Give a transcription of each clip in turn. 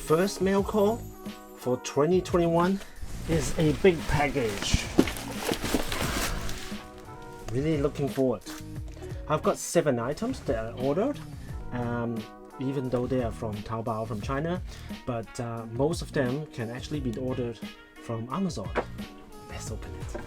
first mail call for 2021 is a big package. Really looking forward. I've got 7 items that I ordered, even though they are from Taobao from China, but most of them can actually be ordered from Amazon. Let's open it.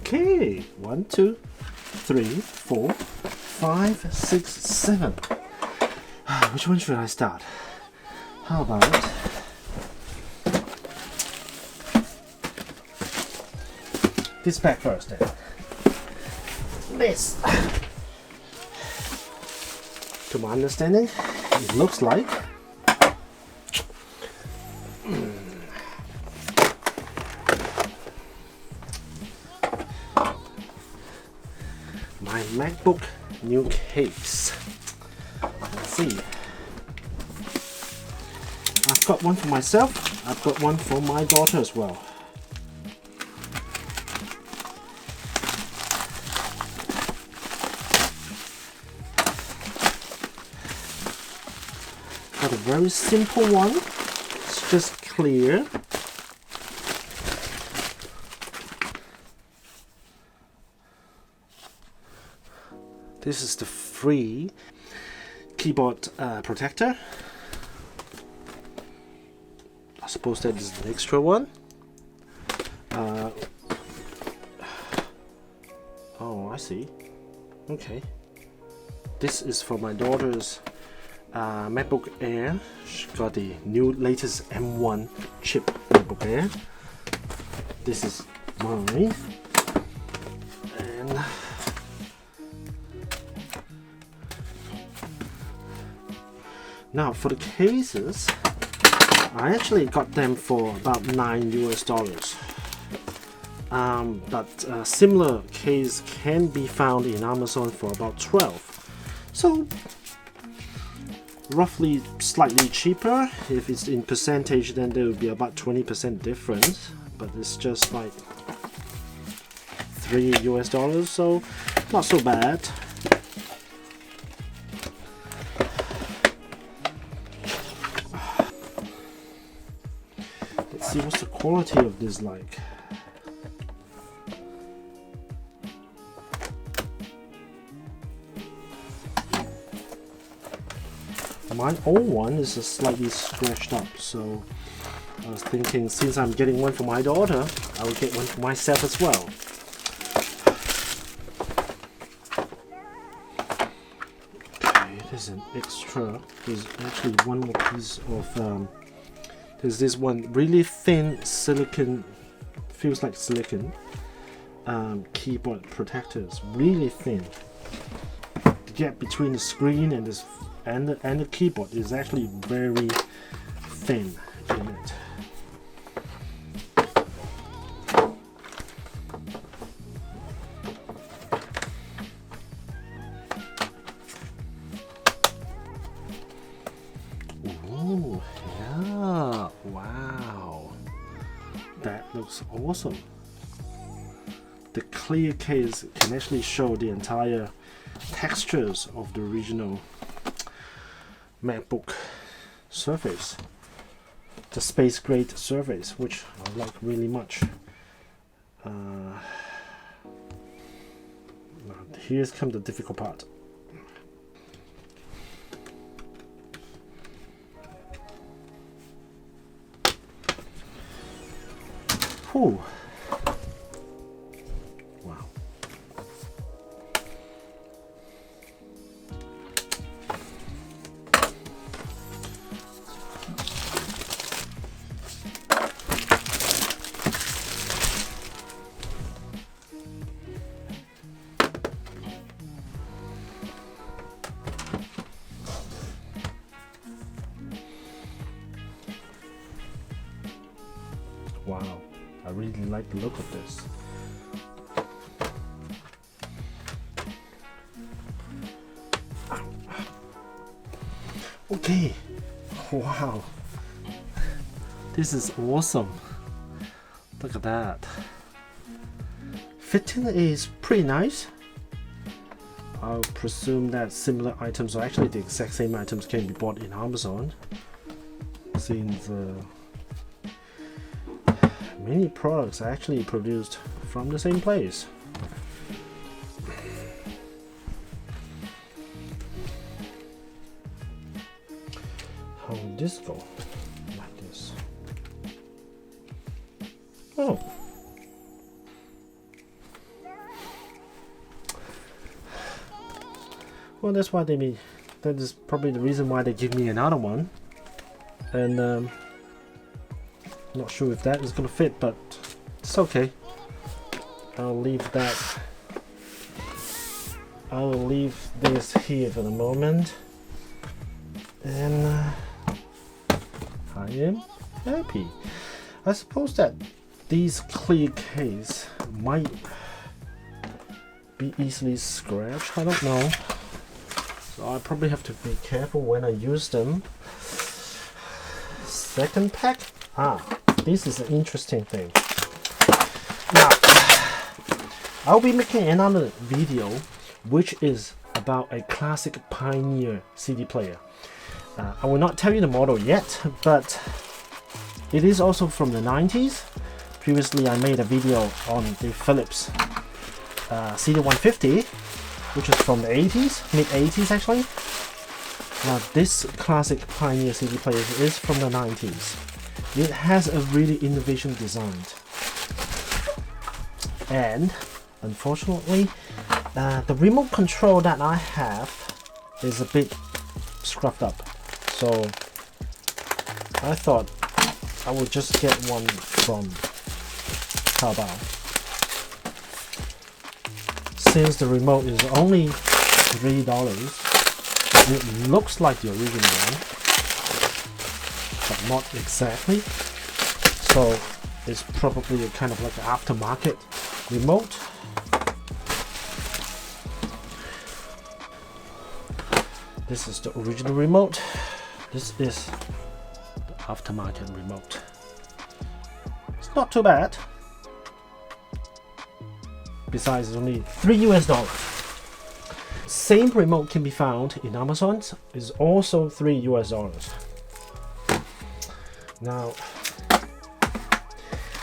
Okay, 1, 2, 3, 4, 5, 6, 7. Which one should I start? How about this bag first then? This, to my understanding, it looks like my MacBook new case. Let's see. I've got one for myself. I've got one for my daughter as well. Got a very simple one. It's just clear. This is the free keyboard protector. I suppose that is an extra one. Oh, I see. Okay. This is for my daughter's MacBook Air. She got the new latest M1 chip MacBook Air. This is mine. And now for the cases, I actually got them for about $9 US. But a similar case can be found in Amazon for about 12. So roughly slightly cheaper. If it's in percentage, then there will be about 20% difference. But it's just like $3 US, so not so bad. Let's see what's the quality of this like. My old one is slightly scratched up, so I was thinking since I'm getting one for my daughter, I will get one for myself as well. Okay, there's an extra. There's actually one more piece of there's this one really thin silicone, feels like silicone, keyboard protectors, really thin. The gap between the screen and this and the keyboard is actually very thin in it. Ooh, yeah, wow, that looks awesome. The clear case can actually show the entire textures of the original MacBook surface, the space grade surface, which I like really much. Here's come the difficult part. Whew. Wow. really like the look of this. Okay, wow, this is awesome. Look at that. Fitting is pretty nice. I'll presume that similar items, or actually the exact same items, can be bought in Amazon, since many products are actually produced from the same place. How would this go? Like this. Oh. Well, that's why they mean. That is probably the reason why they give me another one. And not sure if that is gonna fit, but it's okay. I'll leave that. I will leave this here for the moment, and I am happy. I suppose that these clear case might be easily scratched. I don't know, so I probably have to be careful when I use them. Second pack. This is an interesting thing. Now, I'll be making another video which is about a classic Pioneer CD player. I will not tell you the model yet, but it is also from the 90s. Previously I made a video on the Philips CD150, which is from the 80s, mid 80s actually. Now this classic Pioneer CD player is from the 90s. It has a really innovative design, and unfortunately the remote control that I have is a bit scrubbed up, so I thought I would just get one from Taobao. Since the remote is only $3, it looks like the original one, but not exactly. So it's probably a kind of like an aftermarket remote. This is the original remote. This is the aftermarket remote. It's not too bad. Besides, it's only $3. Same remote can be found in Amazon. It's also $3. Now,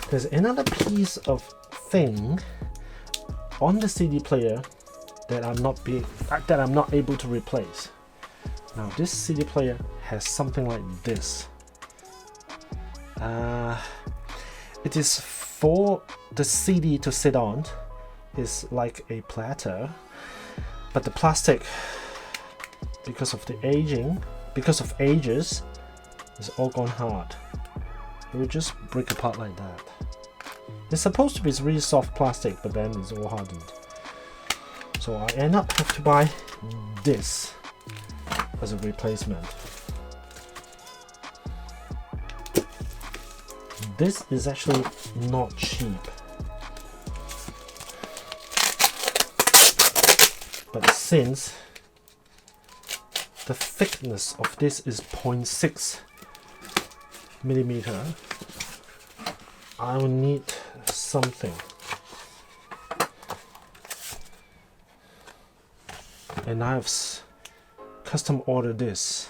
there's another piece of thing on the CD player that I'm not able to replace. Now, this CD player has something like this. It is for the CD to sit on. It's like a platter, but the plastic, because of ages, is all gone hard. It will just break apart like that. It's supposed to be really soft plastic, but then it's all hardened. So I end up have to buy this as a replacement. This is actually not cheap, but since the thickness of this is 0.6 millimeter, I will need something, and I've custom ordered this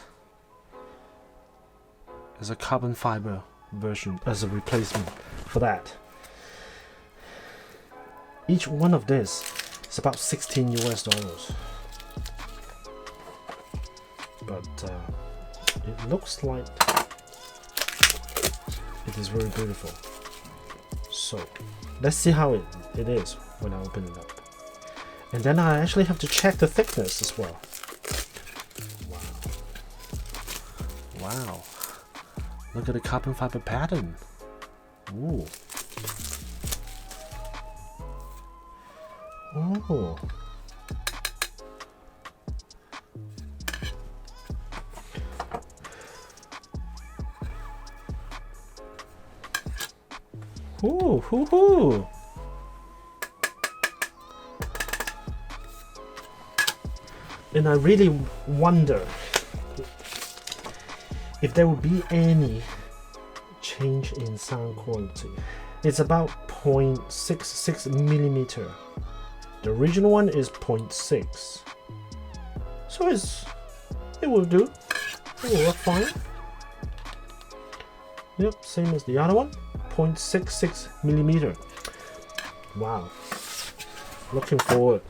as a carbon fiber version as a replacement for that. Each one of this is about $16. But it looks like it is very beautiful. So let's see how it is when I open it up. And then I actually have to check the thickness as well. Wow. Look at the carbon fiber pattern. Ooh. Oh. Ooh, hoo hoo. And I really wonder if there will be any change in sound quality. It's about 0.66 millimeter. The original one is 0.6. So it will do. It will work fine. Yep, same as the other one. 0.66 millimeter. Wow. Looking forward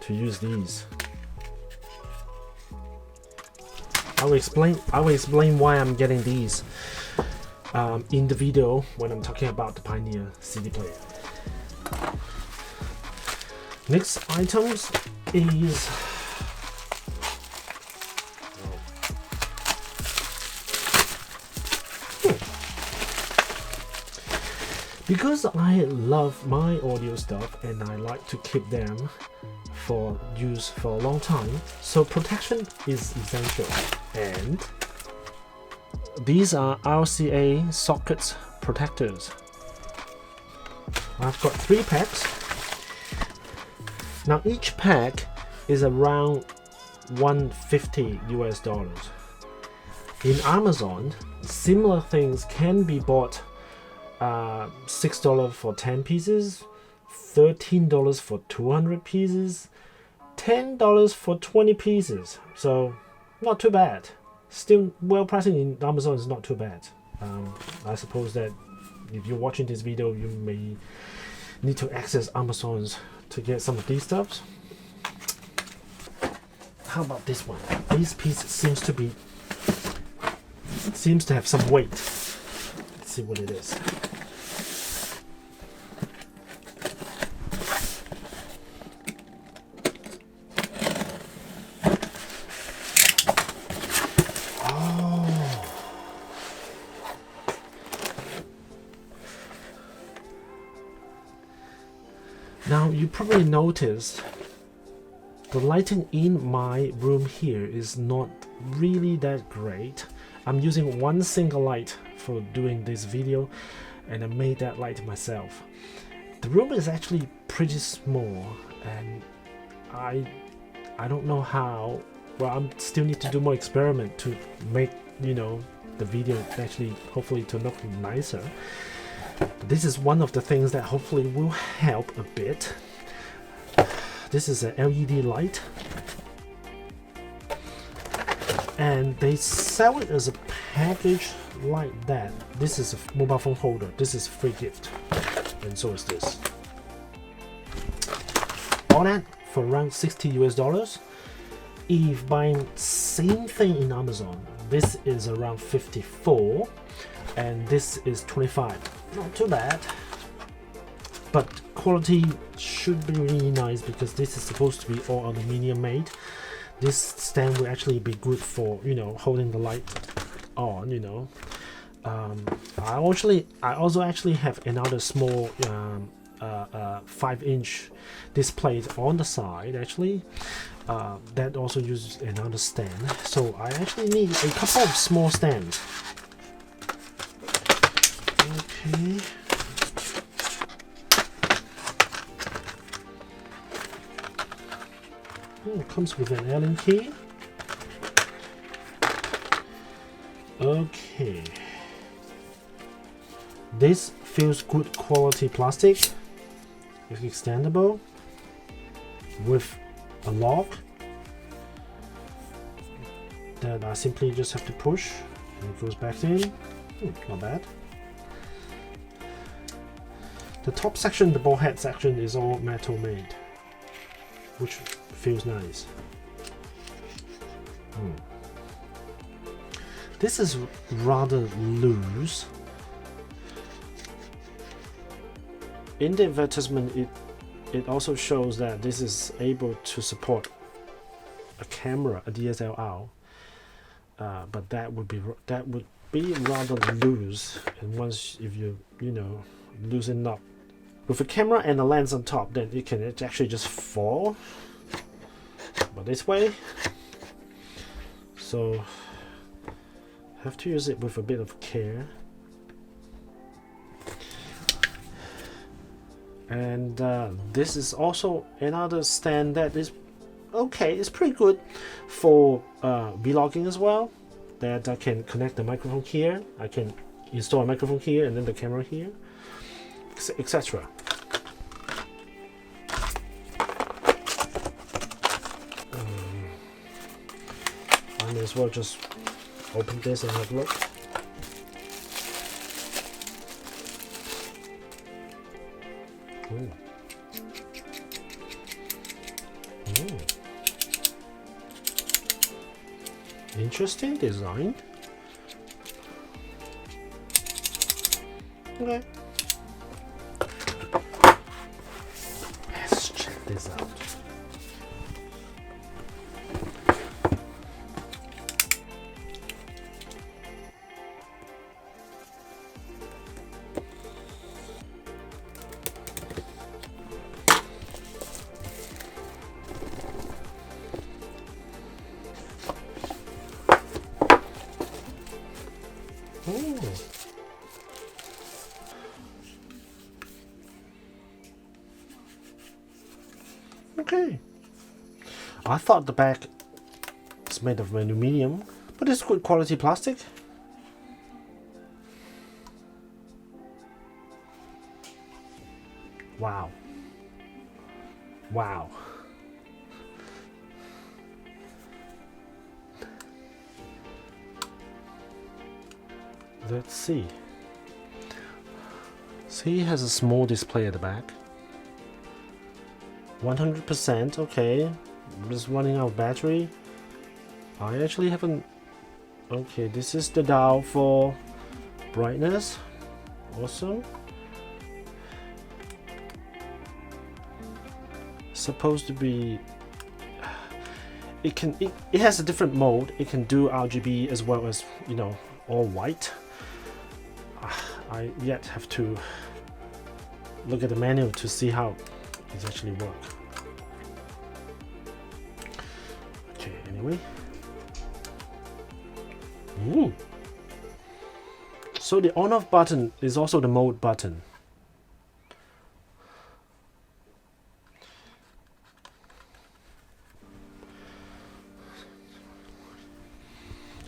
to use these. I will explain why I'm getting these in the video when I'm talking about the Pioneer CD player. Next items is because I love my audio stuff and I like to keep them for use for a long time, so protection is essential. And these are RCA socket protectors. I've got 3 packs. Now each pack is around $150 US. In Amazon, similar things can be bought $6 for 10 pieces, $13 for 200 pieces, $10 for 20 pieces. So not too bad. Still, well, pricing in Amazon is not too bad. I suppose that if you're watching this video, you may need to access Amazon's to get some of these stuffs. How about this one? This piece seems to have some weight. Let's see what it is. Now you probably noticed the lighting in my room here is not really that great. I'm using one single light for doing this video and I made that light myself. The room is actually pretty small and I don't know how. Well, I still need to do more experiment to make, you know, the video actually hopefully to look nicer. This is one of the things that hopefully will help a bit. This is an LED light and they sell it as a package like that. This is a mobile phone holder. This is a free gift, and so is this. All that for around $60 US. If buying same thing in Amazon, this is around 54 and this is 25. Not too bad, but quality should be really nice because this is supposed to be all aluminium made. This stand will actually be good for, you know, holding the light on, you know. I also actually have another small 5-inch display on the side actually that also uses another stand, so I actually need a couple of small stands. Okay. It comes with an Allen key. Okay. This feels good quality plastic. It's extendable with a lock that I simply just have to push and it goes back in. Not bad. The top section, the ball head section, is all metal made, which feels nice. This is rather loose. In the advertisement, it also shows that this is able to support a camera, a DSLR, but that would be rather loose. And once if you loosen up with a camera and a lens on top, then it can actually just fall. But this way, so have to use it with a bit of care. And this is also another stand that is okay. It's pretty good for vlogging as well. That I can connect the microphone here. I can install a microphone here and then the camera here, etc. I may as well just open this and have a look. Ooh. Ooh. Interesting design. Okay. Let's check this out. Ooh. Okay. I thought the back is made of aluminium, but it's good quality plastic. Wow. Wow. Let's see. See, it has a small display at the back. 100%, okay. I'm just running out of battery. I actually haven't. Okay, this is the dial for brightness. Awesome. Supposed to be. It has a different mode. It can do RGB as well as, you know, all white. I yet have to look at the manual to see how it actually works. Okay, anyway. Ooh. So the on-off button is also the mode button.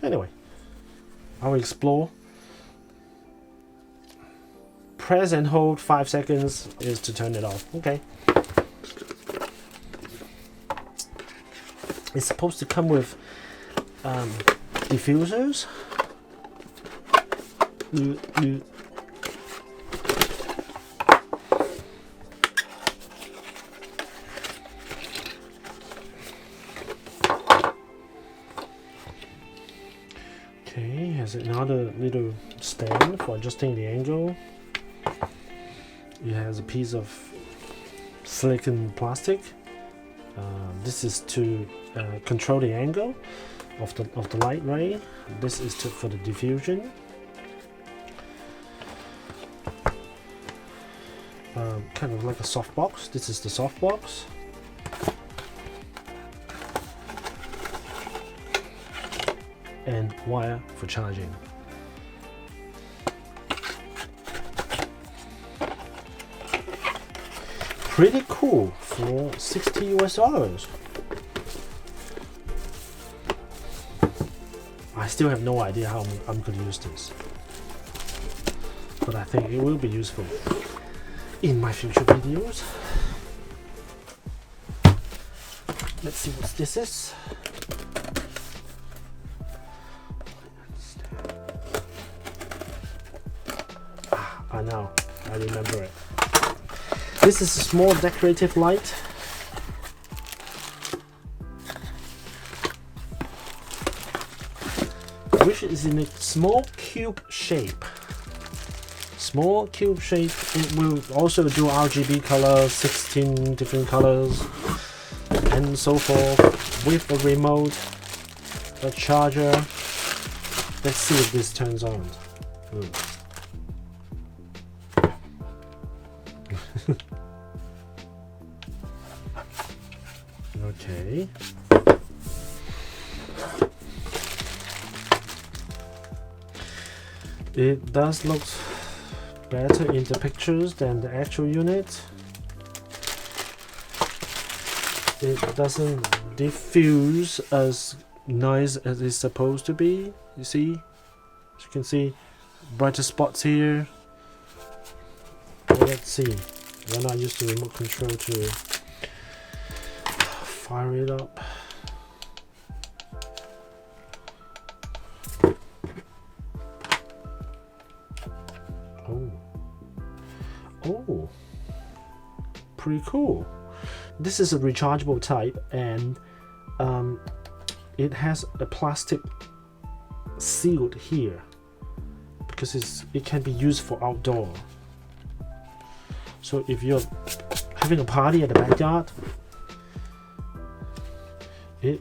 Anyway, I will explore. Press and hold 5 seconds is to turn it off. Okay. It's supposed to come with diffusers. Okay, has another little stand for adjusting the angle. It has a piece of silicon plastic. This is to control the angle of the light ray. This is for the diffusion. Kind of like a soft box. This is the soft box. And wire for charging. Pretty cool for $60 US. I still have no idea how I'm going to use this, but I think it will be useful in my future videos. Let's see what this is. I know, I remember it. This is a small decorative light. Which is in a small cube shape. Small cube shape. It will also do RGB colors, 16 different colors, and so forth, with a remote, a charger. Let's see if this turns on. Ooh. Okay. It does look better in the pictures than the actual unit. it doesn't diffuse as nice as it's supposed to be. You see, as you can see, brighter spots here. Well, let's see. Why not use the remote control to fire it up? Oh, pretty cool. This is a rechargeable type, and it has a plastic sealed here because it can be used for outdoor. So if you're having a party at the backyard,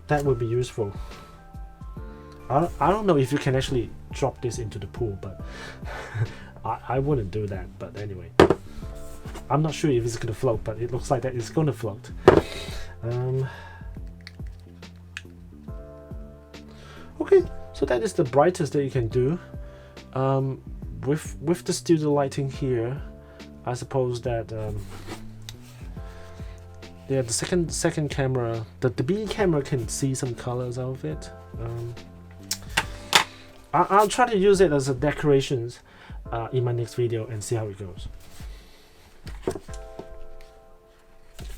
that would be useful. I don't know if you can actually drop this into the pool, but I wouldn't do that. But anyway, I'm not sure if it's gonna float, but it looks like that it's gonna float. Okay, so that is the brightest that you can do. With the studio lighting here, I suppose that yeah, the second camera, the B camera can see some colors out of it. I'll try to use it as a decorations in my next video and see how it goes.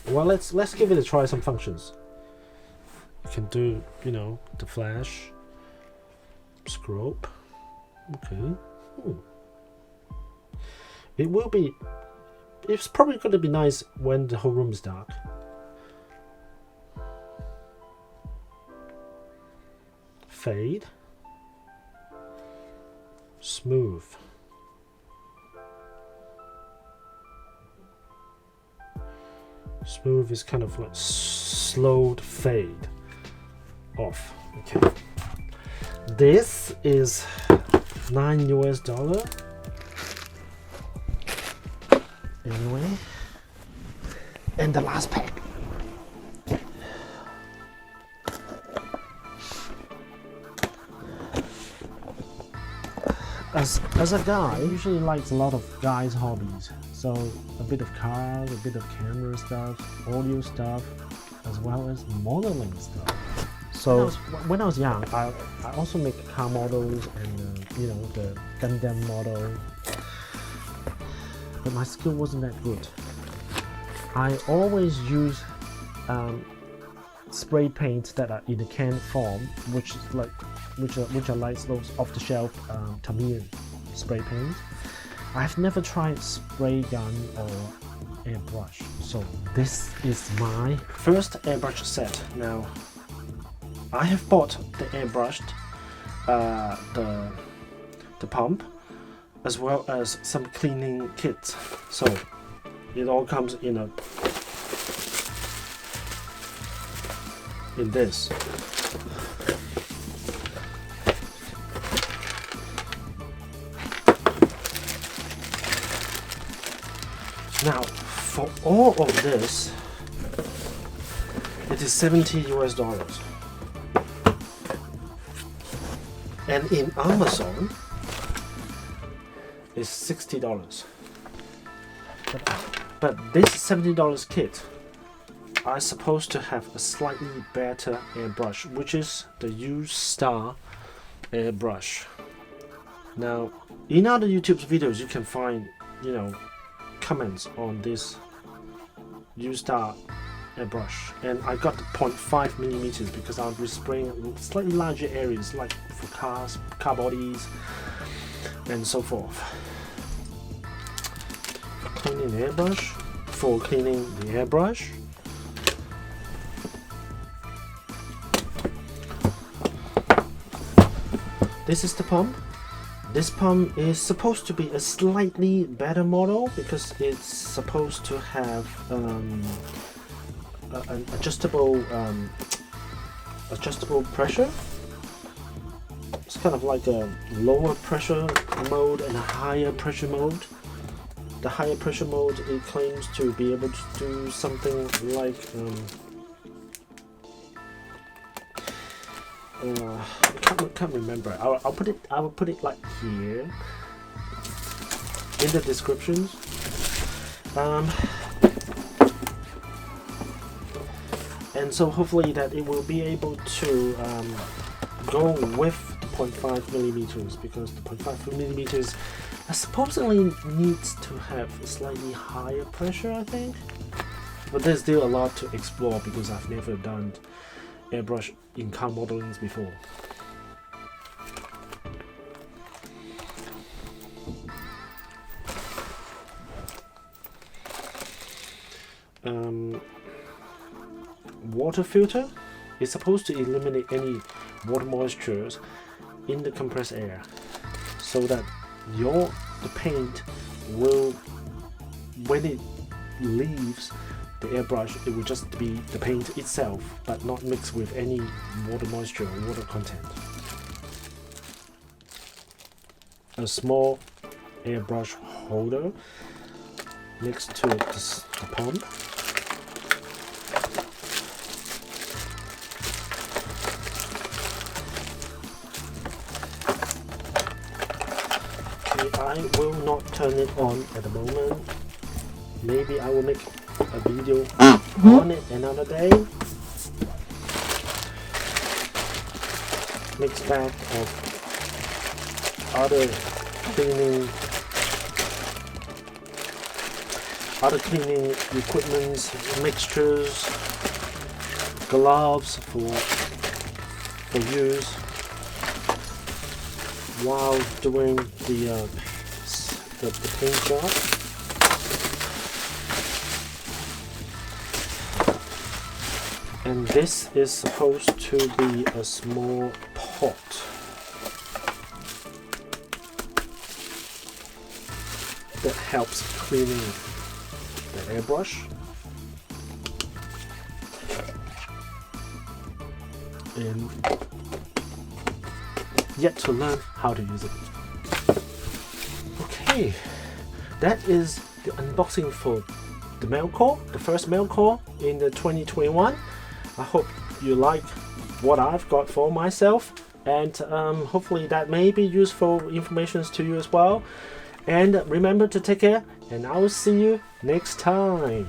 Well, let's give it a try. Some functions you can do, you know, the flash, scope. Okay. It's probably going to be nice when the whole room is dark. Fade, smooth, smooth is kind of like slowed fade off. Okay, this is $9 US. Anyway, and the last pack. As a guy, I usually like a lot of guys' hobbies. So a bit of cars, a bit of camera stuff, audio stuff, as well as modeling stuff. So when I was young, I also make car models and you know, the Gundam model. But my skill wasn't that good. I always use spray paints that are in a can form, which are like those off-the-shelf Tamiya spray paints. I've never tried spray gun or airbrush, so this is my first airbrush set. Now, I have bought the airbrushed, the pump, as well as some cleaning kits. So it all comes in this. Now, for all of this, it is $70 US. And in Amazon, it's $60. But this $70 kit are supposed to have a slightly better airbrush, which is the U-Star airbrush. Now, in other YouTube videos, you can find, you know, comments on this U-Star airbrush, and I got the 0.5 millimeters because I'll be spraying slightly larger areas, like for cars, car bodies, and so forth. For cleaning the airbrush, this is the pump. This pump is supposed to be a slightly better model because it's supposed to have an adjustable pressure. It's kind of like a lower pressure mode and a higher pressure mode. The higher pressure mode, it claims to be able to do something like I can't remember. I'll put it like here in the descriptions. and so hopefully that it will be able to go with the 0.5 millimeters, because the 0.5 millimeters supposedly needs to have a slightly higher pressure, I think. But there's still a lot to explore because I've never done airbrush in car modelings before. Water filter is supposed to eliminate any water moistures in the compressed air, so that the paint will, when it leaves the airbrush, it will just be the paint itself, but not mixed with any water moisture or water content. A small airbrush holder next to the pump. I will not turn it on at the moment. Maybe I will make a video on it another day. Mixed bag of other cleaning equipment, mixtures, gloves for use while doing the paint job. And this is supposed to be a small pot that helps cleaning the airbrush. And yet to learn how to use it. Okay, that is the unboxing for the mail call, the first mail call in the 2021. I hope you like what I've got for myself, and hopefully that may be useful information to you as well. And remember to take care, and I will see you next time.